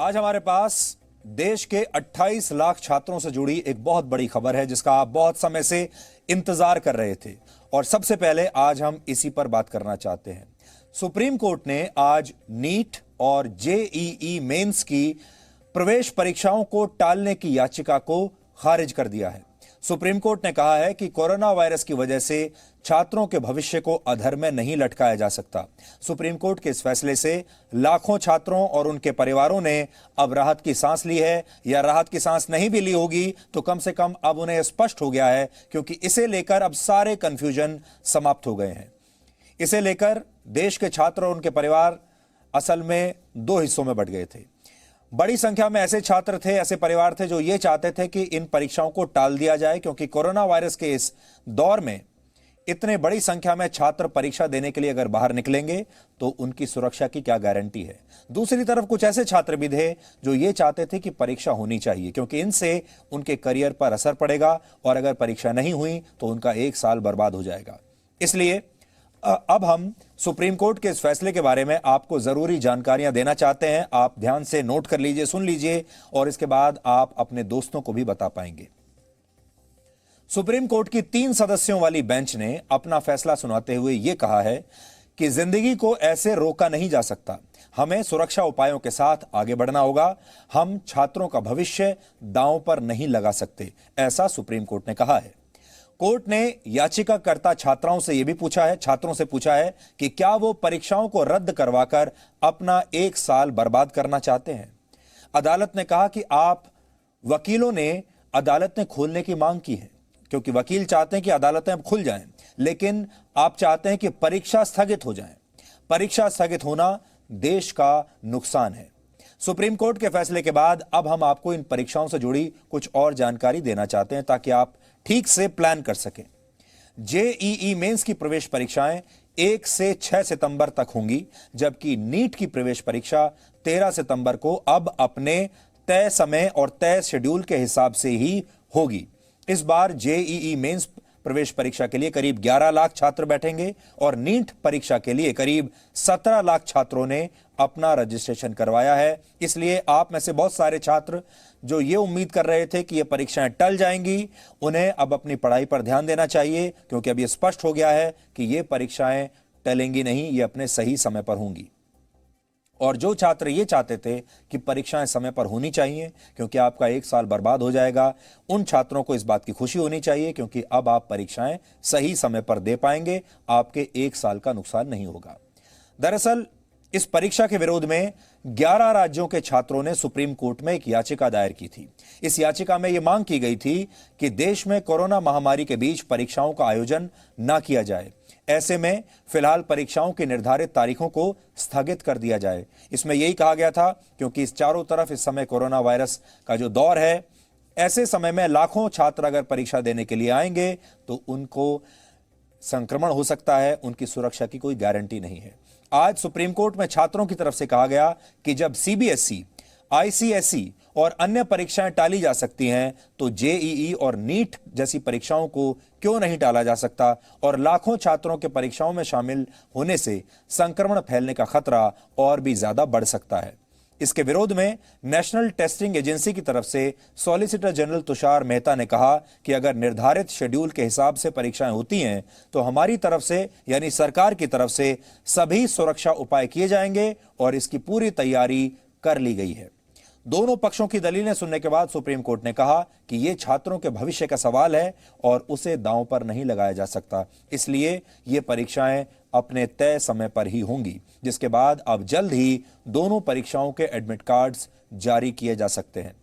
आज हमारे पास देश के 28 लाख छात्रों से जुड़ी एक बहुत बड़ी खबर है जिसका आप बहुत समय से इंतजार कर रहे थे और सबसे पहले आज हम इसी पर बात करना चाहते हैं। सुप्रीम कोर्ट ने आज नीट और जेईई मेंस की प्रवेश परीक्षाओं को टालने की याचिका को खारिज कर दिया है। सुप्रीम कोर्ट ने कहा है कि कोरोना वायरस की वजह से छात्रों के भविष्य को अधर में नहीं लटकाया जा सकता। सुप्रीम कोर्ट के इस फैसले से लाखों छात्रों और उनके परिवारों ने अब राहत की सांस ली है, या राहत की सांस नहीं भी ली होगी तो कम से कम अब उन्हें स्पष्ट हो गया है, क्योंकि इसे लेकर अब सारे कंफ्यूजन समाप्त हो गए हैं। इसे लेकर देश के छात्र और उनके परिवार असल में दो हिस्सों में बंट गए थे। बड़ी संख्या में ऐसे छात्र थे, ऐसे परिवार थे जो ये चाहते थे कि इन परीक्षाओं को टाल दिया जाए, क्योंकि कोरोना वायरस के इस दौर में इतने बड़ी संख्या में छात्र परीक्षा देने के लिए अगर बाहर निकलेंगे तो उनकी सुरक्षा की क्या गारंटी है। दूसरी तरफ कुछ ऐसे छात्र भी थे जो ये चाहते थे कि परीक्षा होनी चाहिए, क्योंकि इनसे उनके करियर पर असर पड़ेगा और अगर परीक्षा नहीं हुई तो उनका एक साल बर्बाद हो जाएगा। इसलिए अब हम सुप्रीम कोर्ट के इस फैसले के बारे में आपको जरूरी जानकारियां देना चाहते हैं। आप ध्यान से नोट कर लीजिए, सुन लीजिए और इसके बाद आप अपने दोस्तों को भी बता पाएंगे। सुप्रीम कोर्ट की 3 सदस्यों वाली बेंच ने अपना फैसला सुनाते हुए यह कहा है कि जिंदगी को ऐसे रोका नहीं जा सकता, हमें सुरक्षा उपायों के साथ आगे बढ़ना होगा। हम छात्रों का भविष्य दांव पर नहीं लगा सकते, ऐसा सुप्रीम कोर्ट ने कहा है। कोर्ट ने याचिकाकर्ता छात्रों से पूछा है कि क्या वो परीक्षाओं को रद्द करवाकर अपना एक साल बर्बाद करना चाहते हैं। अदालत ने कहा कि अदालत ने खोलने की मांग की है, क्योंकि वकील चाहते हैं कि अदालतें अब खुल जाएं, लेकिन आप चाहते हैं कि परीक्षा स्थगित हो जाए। परीक्षा स्थगित होना देश का नुकसान है। सुप्रीम कोर्ट के फैसले के बाद अब हम आपको इन परीक्षाओं से जुड़ी कुछ और जानकारी देना चाहते हैं ताकि आप ठीक से प्लान कर सकें। जेईई मेंस की प्रवेश परीक्षाएं 1 से 6 सितंबर तक होंगी, जबकि नीट की प्रवेश परीक्षा 13 सितंबर को अब अपने तय समय और तय शेड्यूल के हिसाब से ही होगी। इस बार जेईई मेंस प्रवेश परीक्षा के लिए करीब 11 लाख छात्र बैठेंगे और नीट परीक्षा के लिए करीब 17 लाख छात्रों ने अपना रजिस्ट्रेशन करवाया है। इसलिए आप में से बहुत सारे छात्र जो ये उम्मीद कर रहे थे कि ये परीक्षाएं टल जाएंगी, उन्हें अब अपनी पढ़ाई पर ध्यान देना चाहिए, क्योंकि अब ये स्पष्ट हो गया है कि ये परीक्षाएं टलेंगी नहीं, ये अपने सही समय पर होंगी। और जो छात्र ये चाहते थे कि परीक्षाएं समय पर होनी चाहिए क्योंकि आपका एक साल बर्बाद हो जाएगा, उन छात्रों को इस बात की खुशी होनी चाहिए, क्योंकि अब आप परीक्षाएं सही समय पर दे पाएंगे, आपके एक साल का नुकसान नहीं होगा। दरअसल इस परीक्षा के विरोध में 11 राज्यों के छात्रों ने सुप्रीम कोर्ट में एक याचिका दायर की थी। इस याचिका में यह मांग की गई थी कि देश में कोरोना महामारी के बीच परीक्षाओं का आयोजन न किया जाए। ऐसे में फिलहाल परीक्षाओं की निर्धारित तारीखों को स्थगित कर दिया जाए। इसमें यही कहा गया था क्योंकि इस चारों तरफ इस समय कोरोना वायरस का जो दौर है, ऐसे समय में लाखों छात्र अगर परीक्षा देने के लिए आएंगे तो उनको संक्रमण हो सकता है, उनकी सुरक्षा की कोई गारंटी नहीं है। आज सुप्रीम कोर्ट में छात्रों की तरफ से कहा गया कि जब सीबीएसई, आईसीएसई और अन्य परीक्षाएं टाली जा सकती हैं तो जेईई और नीट जैसी परीक्षाओं को क्यों नहीं टाला जा सकता, और लाखों छात्रों के परीक्षाओं में शामिल होने से संक्रमण फैलने का खतरा और भी ज्यादा बढ़ सकता है। इसके विरोध में नेशनल टेस्टिंग एजेंसी की तरफ से सॉलिसिटर जनरल तुषार मेहता ने कहा कि अगर निर्धारित शेड्यूल के हिसाब से परीक्षाएं होती हैं तो हमारी तरफ से यानी सरकार की तरफ से सभी सुरक्षा उपाय किए जाएंगे और इसकी पूरी तैयारी कर ली गई है। दोनों पक्षों की दलीलें सुनने के बाद सुप्रीम कोर्ट ने कहा कि यह छात्रों के भविष्य का सवाल है और उसे दांव पर नहीं लगाया जा सकता, इसलिए ये परीक्षाएं अपने तय समय पर ही होंगी, जिसके बाद अब जल्द ही दोनों परीक्षाओं के एडमिट कार्ड्स जारी किए जा सकते हैं।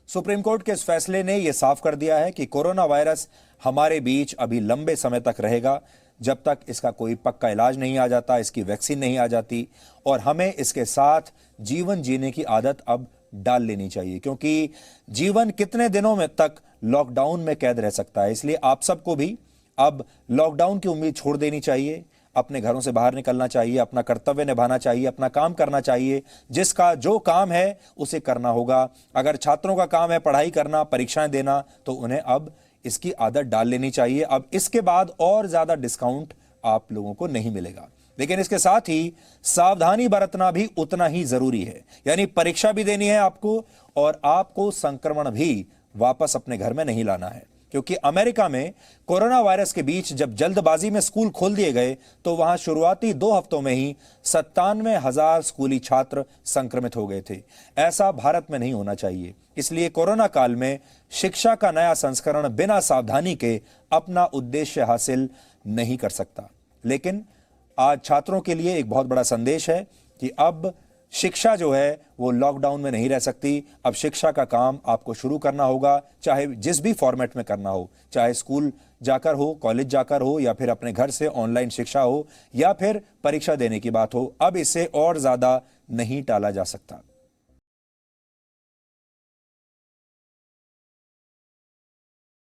सुप्रीम कोर्ट के इस फैसले ने यह साफ कर दिया है कि कोरोना वायरस हमारे बीच अभी लंबे समय तक रहेगा, जब तक इसका कोई पक्का इलाज नहीं आ जाता, इसकी वैक्सीन नहीं आ जाती, और हमें इसके साथ जीवन जीने की आदत अब डाल लेनी चाहिए, क्योंकि जीवन कितने दिनों में तक लॉकडाउन में कैद रह सकता है। इसलिए आप सबको भी अब लॉकडाउन की उम्मीद छोड़ देनी चाहिए, अपने घरों से बाहर निकलना चाहिए, अपना कर्तव्य निभाना चाहिए, अपना काम करना चाहिए। जिसका जो काम है उसे करना होगा। अगर छात्रों का काम है पढ़ाई करना, परीक्षाएं देना, तो उन्हें अब इसकी आदत डाल लेनी चाहिए। अब इसके बाद और ज्यादा डिस्काउंट आप लोगों को नहीं मिलेगा। लेकिन इसके साथ ही सावधानी बरतना भी उतना ही जरूरी है। यानी परीक्षा भी देनी है आपको और आपको संक्रमण भी वापस अपने घर में नहीं लाना है, क्योंकि अमेरिका में कोरोना वायरस के बीच जब जल्दबाजी में स्कूल खोल दिए गए तो वहां शुरुआती 2 हफ्तों में ही 97,000 स्कूली छात्र संक्रमित हो गए थे। ऐसा भारत में नहीं होना चाहिए। इसलिए कोरोना काल में शिक्षा का नया संस्करण बिना सावधानी के अपना उद्देश्य हासिल नहीं कर सकता। लेकिन आज छात्रों के लिए एक बहुत बड़ा संदेश है कि अब शिक्षा जो है वो लॉकडाउन में नहीं रह सकती। अब शिक्षा का काम आपको शुरू करना होगा, चाहे जिस भी फॉर्मेट में करना हो, चाहे स्कूल जाकर हो, कॉलेज जाकर हो, या फिर अपने घर से ऑनलाइन शिक्षा हो, या फिर परीक्षा देने की बात हो। अब इसे और ज्यादा नहीं टाला जा सकता।